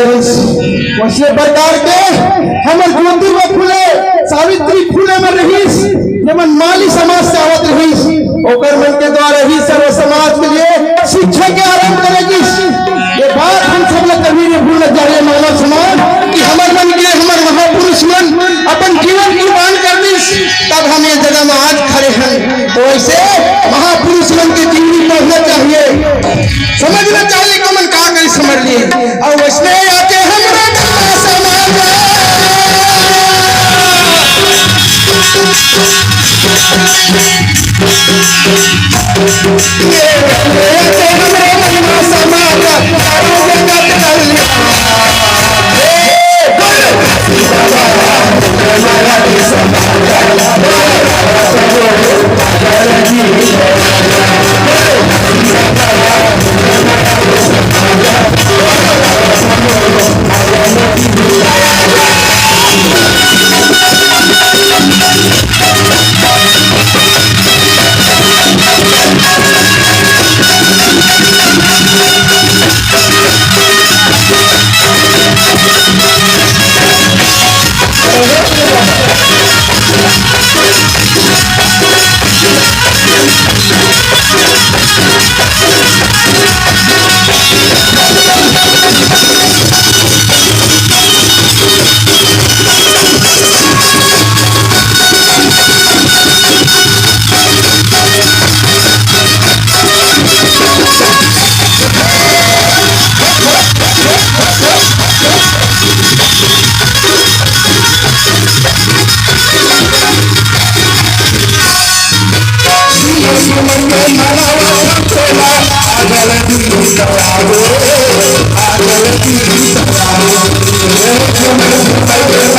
वैसे प्रकार के हमर ज्योतिबा फूले सावित्री फूले में रहीस जमन माली समाज से आवत रहीस ओकर मन के द्वारा ही सर्व समाज के लिए शिक्षा के आरंभ करेगी। ये बात हम सब लोग कभी नहीं भूलना चाहिए मानव समाज कि हमर मन के हमर महापुरुष मन अपन जीवन कुर्बान कर दीस तब हम ये जगह में आज खड़े हैं। तो ऐसे महापुरुष मन के जीवनी पढ़ना चाहिए, समझना चाहिए कि मन का कर समझ लिए और वैसे आके हमरा समाज